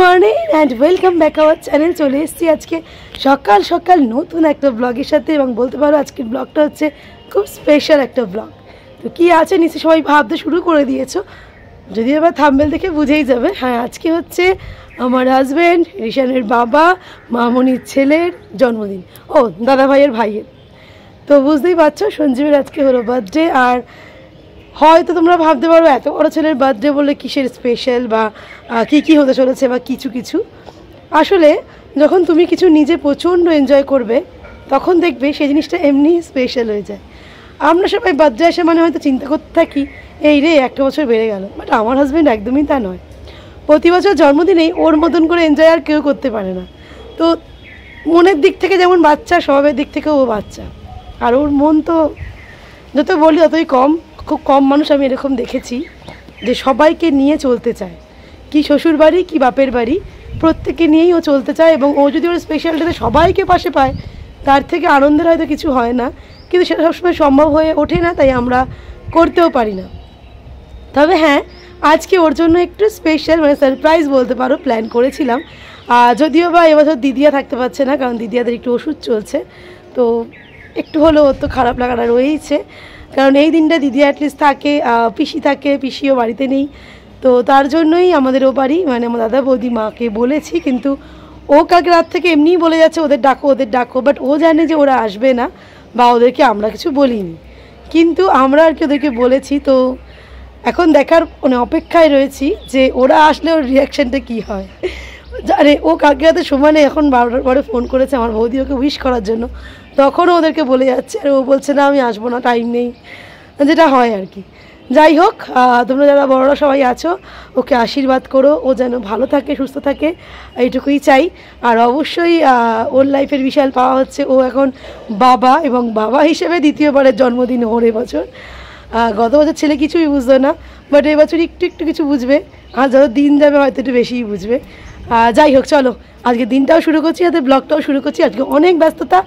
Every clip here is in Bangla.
Morning and welcome back our channel. চলে এসেছি আজকে সকাল সকাল নতুন একটা ব্লগের সাথে, এবং বলতে পারো আজকের ব্লগটা হচ্ছে খুব স্পেশাল একটা ব্লগ। তো কী আছে নিশ্চয়ই সবাই ভাবতে শুরু করে দিয়েছো, যদি এবার থাম্বনেল দেখে বুঝেই যাবে। হ্যাঁ, আজকে হচ্ছে আমার হাজব্যান্ড রিশানের বাবা মামনির ছেলের জন্মদিন, ও দাদা ভাইয়ের ভাইয়ের। তো বুঝতেই পারছো সঞ্জীবের আজকে হলো বার্থডে। আর হয়তো তোমরা ভাবতে পারো এত বড় ছেলের বার্থডে বলে কিসের স্পেশাল বা কী হতে চলেছে বা কিছু আসলে যখন তুমি কিছু নিজে প্রচণ্ড এনজয় করবে তখন দেখবে সেই জিনিসটা এমনি স্পেশাল হয়ে যায়। আমরা সবাই বার্থডে আসে মানে হয়তো চিন্তা করতে থাকি এই রে একটা বছর বেড়ে গেল, বাট আমার হাজব্যান্ড একদমই তা নয়। প্রতি বছর জন্মদিনেই ওর মতন করে এনজয় আর কেউ করতে পারে না। তো মনের দিক থেকে যেমন বাচ্চা, স্বভাবের দিক থেকেও ও বাচ্চা। আর ওর মন তো যত বলি ততই কম। খুব কম মানুষ আমি এরকম দেখেছি যে সবাইকে নিয়ে চলতে চায়, কি শ্বশুর বাড়ি কি বাপের বাড়ি প্রত্যেককে নিয়েই ও চলতে চায়। এবং ও যদি ওর স্পেশাল ডেতে সবাইকে পাশে পায় তার থেকে আনন্দের হয়তো কিছু হয় না, কিন্তু সেটা সবসময় সম্ভব হয়ে ওঠে না, তাই আমরা করতেও পারি না। তবে হ্যাঁ, আজকে ওর জন্য একটু স্পেশাল মানে সারপ্রাইজ বলতে পারো প্ল্যান করেছিলাম। যদিও বা এবছর দিদিয়া থাকতে পারছে না, কারণ দিদিয়াদের একটু ওষুধ চলছে, তো একটু হলেও ওর তো খারাপ লাগাটা রয়েইছে। কারণ এই দিনটা দিদি অ্যাটলিস্ট থাকে, পিসি থাকে, পিসিও বাড়িতে নেই। তো তার জন্যই আমাদের ও বাড়ি মানে আমার দাদা বৌদি মাকে বলেছি, কিন্তু ও কালকে রাত থেকে এমনিই বলে যাচ্ছে ওদের ডাকো, বাট ও জানে যে ওরা আসবে না বা ওদেরকে আমরা কিছু বলিনি, কিন্তু আমরা আর কি ওদেরকে বলেছি। তো এখন দেখার মানে অপেক্ষায় রয়েছি যে ওরা আসলে ওর রিয়াকশানটা কী হয়। আরে ও কালকে রাতে সমানে এখন 12টার পরে ফোন করেছে আমার বৌদি ওকে উইশ করার জন্য, তখনও ওদেরকে বলে যাচ্ছে, আর ও বলছে না আমি আসবো না, টাইম নেই, যেটা হয় আর কি। যাই হোক, তোমরা যারা বড়রা সবাই আছো ওকে আশীর্বাদ করো, ও যেন ভালো থাকে সুস্থ থাকে, এইটুকুই চাই। আর অবশ্যই ওর লাইফের বিশাল পাওয়া হচ্ছে ও এখন বাবা, এবং বাবা হিসেবে দ্বিতীয়বারের জন্মদিন ওর এবছর। গত বছর ছেলে কিছুই বুঝতো না, বাট এবছর একটু কিছু বুঝবে, আর যত দিন যাবে হয়তো একটু বেশিই বুঝবে। যাই হোক, চলো আজকে দিনটাও শুরু করছি, হাতে ব্লগটাও শুরু করছি। আজকে অনেক ব্যস্ততা,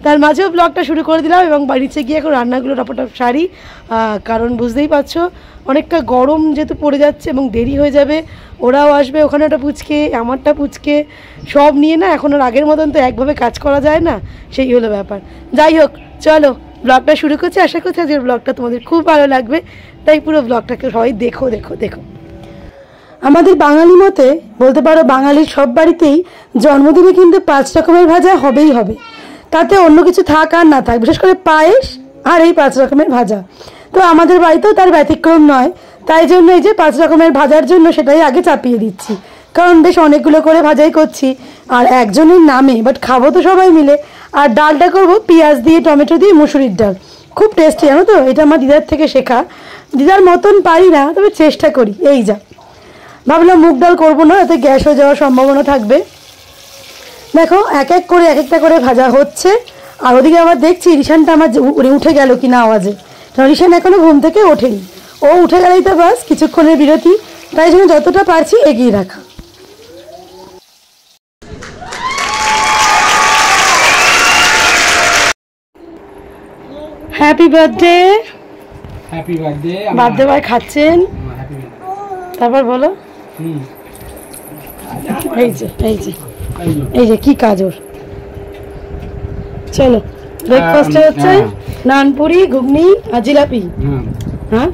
তার মাঝেও ব্লগটা শুরু করে দিলাম, এবং বাড়িতে গিয়ে এখন রান্নাগুলো টপটপ সারি, কারণ বুঝতেই পারছো অনেকটা গরম যেহেতু পড়ে যাচ্ছে এবং দেরি হয়ে যাবে। ওরাও আসবে, ওখানে ওটা পুচকে আমারটা পুচকে সব নিয়ে না এখন আর আগের মতন তো একভাবে কাজ করা যায় না, সেই হলো ব্যাপার। যাই হোক চলো ব্লগটা শুরু করছি, আশা করছি আজকের ব্লগটা তোমাদের খুব ভালো লাগবে, তাই পুরো ব্লগটাকে সবাই দেখো। আমাদের বাঙালি মতে বলতে পারো বাঙালির সব বাড়িতেই জন্মদিনে কিন্তু 5 রকমের ভাজা হবেই হবে, তাতে অন্য কিছু থাক আর না থাক, বিশেষ করে পায়েস আর এই 5 রকমের ভাজা। তো আমাদের বাড়িতেও তার ব্যতিক্রম নয়, তাই জন্য এই যে 5 রকমের ভাজার জন্য সেটাই আগে চাপিয়ে দিচ্ছি, কারণ বেশ অনেকগুলো করে ভাজাই করছি আর একজনের নামে, বাট খাবো তো সবাই মিলে। আর ডালটা করবো পেঁয়াজ দিয়ে টমেটো দিয়ে মুসুরির ডাল, খুব টেস্টি জানো তো, এটা আমার দিদার থেকে শেখা। দিদার মতন পারি না, তবে চেষ্টা করি। এই যা ভাবলাম মুগ ডাল করবো না, এতে গ্যাস হয়ে যাওয়ার সম্ভাবনা থাকবে। দেখো এক একটা করে ভাজা হচ্ছে, আর ওদিকে আবার দেখছি রিশানটা আমার উঠে গেল কিনা আওয়াজে, কারণ রিশান এখনো ঘুম থেকে ওঠেনি। ও উঠে গেলেই তো বাস কিছুক্ষণের বিরতি, তাই জন্য যতটা পারছি এগিয়ে রাখা। Happy birthday. Happy birthday. Birthday boy খাচ্ছেন, তারপর বলো। এই যে কি কাজ ওর। চলো ব্রেকফাস্টে হচ্ছে নানপুরি, ঘুগনি আর জিলাপি। হ্যাঁ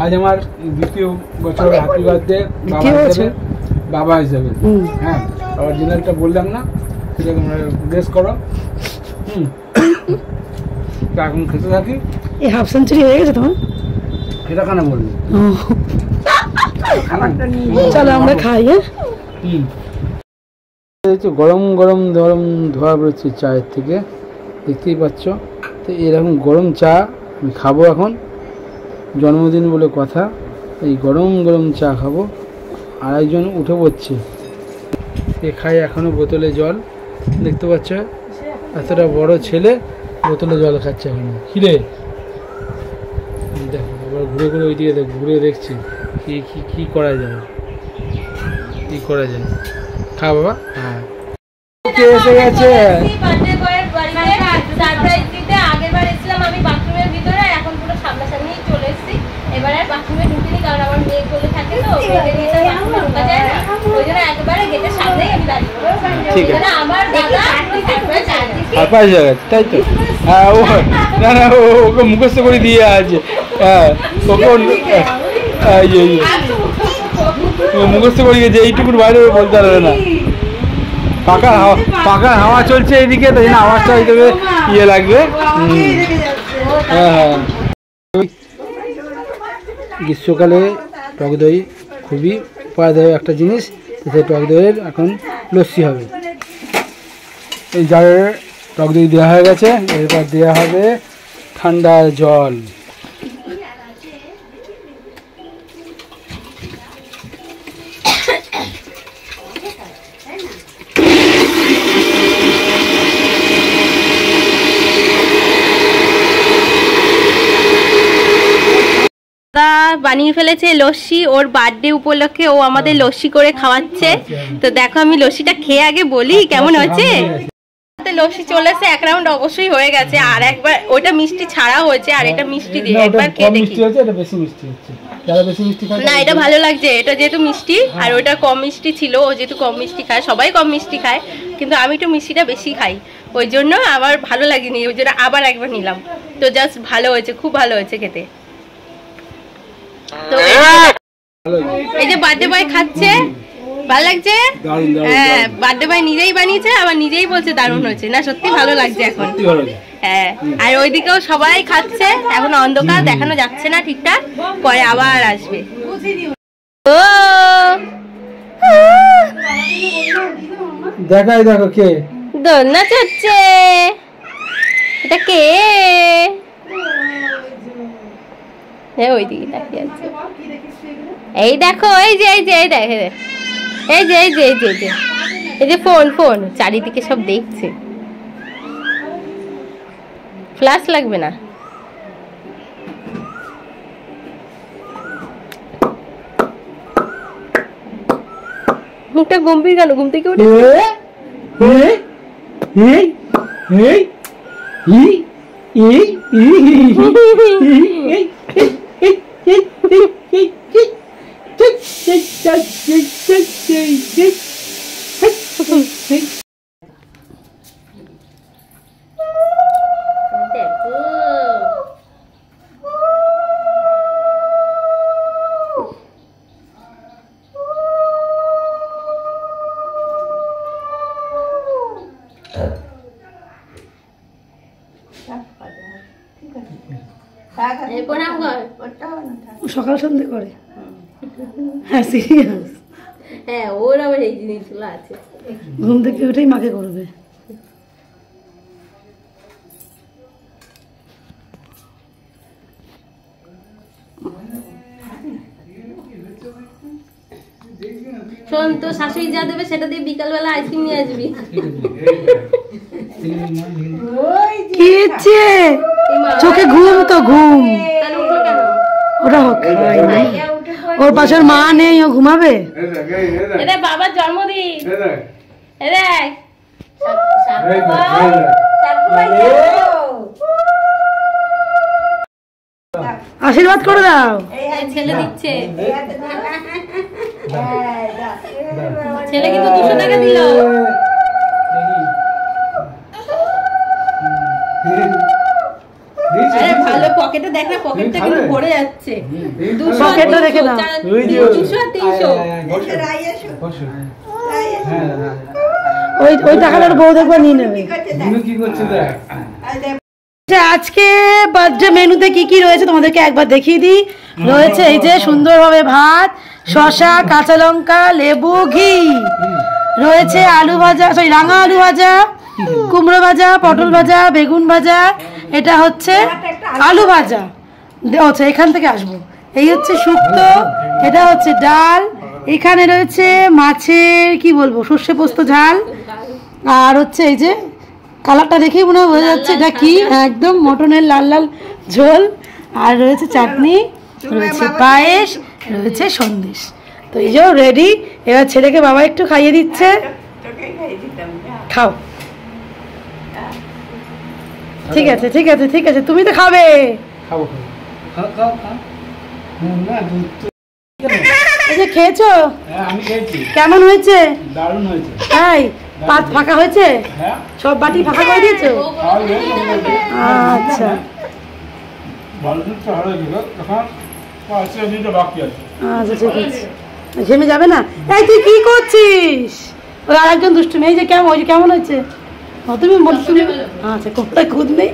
আজ আমার দ্বিতীয় বছর হ্যাপি বার্থডে বাবা হিসেবে। হ্যাঁ, অরিজিনালটা বললাম না, সেটা তোমরা গেস করো। এখন খেতে থাকি। এই হাফ সেঞ্চুরি হয়ে গেছে তোমার, এটা কেন বলবো। চলো আমরা খাই। গরম গরম গরম ধোয়া বেরোচ্ছে চায়ের থেকে, দেখতেই পাচ্ছ। তো এরকম গরম চা আমি খাবো এখন, জন্মদিন বলে কথা, এই গরম গরম চা খাবো। আর একজন উঠে পড়ছে, এ খাই এখনও বোতলে জল, দেখতে পাচ্ছ এতটা বড় ছেলে বোতলে জল খাচ্ছে এখনো। কিরে দেখো, আবার ঘুরে ওইদিকে ঘুরে দেখছি কি করা যায়, খা বাবা। হ্যাঁ কে এসে গেছে? এবার আর বাথরুমে ঢুকিনি, কারণ আমার মেয়ে কোলে থাকে তো, ঠিক আছে আর 5 টাকা তাই তো। হ্যাঁ ও না না ওকে মুখস্থ করে দিয়ে আছে। হ্যাঁ ওকে মুখস্থ করে দিয়েছে, এইটুকুর বাইরে বলতে পারবে না। পাকার হাওয়া চলছে এইদিকে, তাই জন্য আওয়াজটা হিসেবে ইয়ে লাগবে। হ্যাঁ হ্যাঁ গ্রীষ্মকালে টক দই খুবই উপাদায় একটা জিনিস। সেই টক দইয়ের এখন লস্যি হবে। এই জারে টক দই দেওয়া হয়ে গেছে, এরপর দেওয়া হবে ঠান্ডা জল। বানিয়ে ফেলেছে লস্যি, ওর বার্থডে উপলক্ষে ও আমাদের লস্যি করে খাওয়াচ্ছে। তো দেখো আমি লস্যিটা খেয়ে আগে বলি কেমন হয়েছে। লস্যি চলে এসে 1 রাউন্ড অবশ্যই হয়ে গেছে, আর একবার ওটা মিষ্টি ছাড়া হয়েছে আর এটা মিষ্টি দিয়ে একবার খেয়ে দেখি। না এটা ভালো লাগছে, এটা যেহেতু মিষ্টি আর ওটা কম মিষ্টি ছিল, ও যেহেতু কম মিষ্টি খায়, সবাই কম মিষ্টি খায় কিন্তু আমি একটু মিষ্টিটা বেশি খাই, ওই জন্য আমার ভালো লাগেনি, ওই জন্য আবার একবার নিলাম। তো জাস্ট ভালো হয়েছে, খুব ভালো হয়েছে খেতে। তো এই যে বার্থডে বয় খাচ্ছে, ভালো লাগছে। হ্যাঁ বার্থডে বয় নিজেই বানিয়েছে, আবার নিজেই বলছে দারুণ হয়েছে। না সত্যি ভালো লাগছে এখন। হ্যাঁ আর ওইদিকেও সবাই খাচ্ছে, এখন অন্ধকার দেখানো যাচ্ছে না ঠিকঠাক, পরে আবার আসবে। ও দেখাই দেখো কে দোল নাচাচ্ছে, এটা কে? ওইদিকে তাকিয়ে আছে। এই দেখো এই যে এই যে এই দেখে এই যে এই যে এই যে এই যে এই যে ফোন ফোন চারিদিকে সব দেখছে। ফ্ল্যাশ লাগবে না। মুখটা গম্ভীর কেন? ঘুম থেকে উঠে সকাল সন্ধ্যে করে। হ্যাঁ সিরিয়াস। হ্যাঁ ওর আবার এই জিনিসগুলো আছে, ঘুম থেকে উঠেই মাকে করবে। শোন তো শাশুড়ি যা দেবে সেটা দিয়ে বিকালবেলা আইসক্রিম নিয়ে আসবি। চোখে ঘুম তো ঘুম, ওটা হোক। ওর পাশের মা নেই, ও ঘুমাবে। বাবার জন্মদিন, আশীর্বাদ করে দাও। ছেলে দিচ্ছে, ছেলে কিন্তু 200 টাকা দিল। আরে ভালো পকেটে দেখ না, পকেটটা কিন্তু ভরে যাচ্ছে। 200 পকেটটা রেখে দাও, 200 আর 300। ওই টাকাটার বউ দেখবা নিয়ে নেবে। কি করছে দেখ। আজকে বার্থডে মেনুতে কি কি রয়েছে তোমাদেরকে একবার দেখিয়ে দিই। রয়েছে এই যে সুন্দরভাবে ভাত, শসা, কাঁচা লঙ্কা, লেবু, ঘি। রয়েছে আলু ভাজা, সরি রাঙা আলু ভাজা, কুমড়ো ভাজা, পটল ভাজা, বেগুন ভাজা। এটা হচ্ছে আলু ভাজা। আচ্ছা এখান থেকে আসবো। এই হচ্ছে শুক্তো, এটা হচ্ছে ডাল। এখানে রয়েছে মাছের কি বলবো সর্ষে পোস্ত ঝাল, আর হচ্ছে এই যে কালারটা দেখেই মনে হয় বোঝা যাচ্ছে এটা কি, একদম মটনের লাল লাল ঝোল। আর রয়েছে চাটনি, রয়েছে পায়েস, রয়েছে সন্দেশ। তো এই যে রেডি। এবার ছেলেকে বাবা একটু খাইয়ে দিচ্ছে, খাও। ঠিক আছে ঠিক আছে ঠিক আছে, তুমি তো খাবে। এই যে খেয়েছো, আমি খেয়েছি। কেমন হয়েছে? দারুণ হয়েছে। তাই পাত ফাঁকা হয়েছে, সব বাটি ফাঁকা করে দিয়েছো? আচ্ছা আচ্ছা ঠিক আছে, ঘেমে যাবে না। এই তুই কি করছিস? ওই আর একজন দুষ্টুমি, এই যে কেমন, ওই যে কেমন হয়েছে? তুমি তুমি আচ্ছা কোথায় খুদ নেই,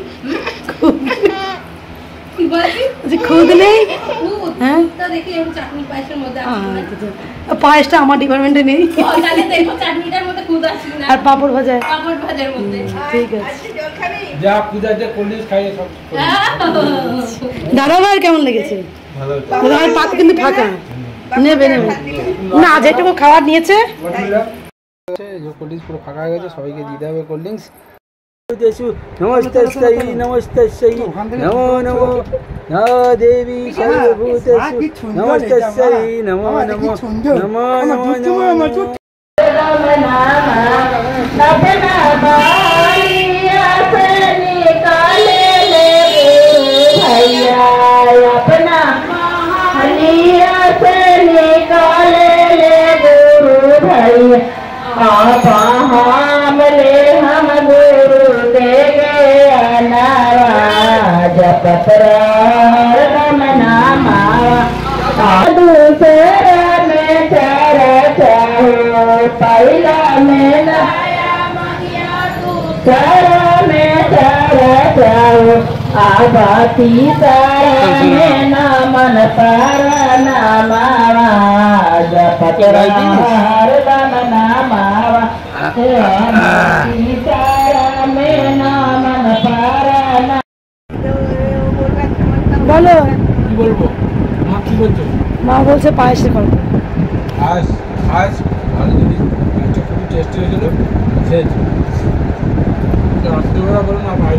খুদ নেই। হ্যাঁ পায়েসটা আমার ডিপার্টমেন্টে নেই, আর পাপড় ভাজা। ঠিক আছে দাদা ভাই কেমন লেগেছে? দাদা ভাই পাত কিন্তু ফাঁকা, নেবে নেবে না, যেটুকু খাবার নিয়েছে পুরো ফাঁকা হয়ে গেছে, সবাইকে দিতে হবে কোল্ড ড্রিঙ্কস। নমস্তে নমস্তে নমো নমো দেবী সর্বভূতেষু নমস্তে নমো নমো নমো নমো নমো। हम गुरु दे जपतरा रम नामा दूसरा में चारा चाहो पहला में चारा में चारा चाहो आबाती तारा में नामन पारा नामा जपतरा रम नामा বলো কি বলবো? মা কি বলছো? মা বলছে পায়েসের কথা। পায়েস পায়েস ভালো জিনিস, পায়েসটা খুবই টেস্টি হয়েছিল, খেয়েছি। রাত্রিবেলা বলো না ভাই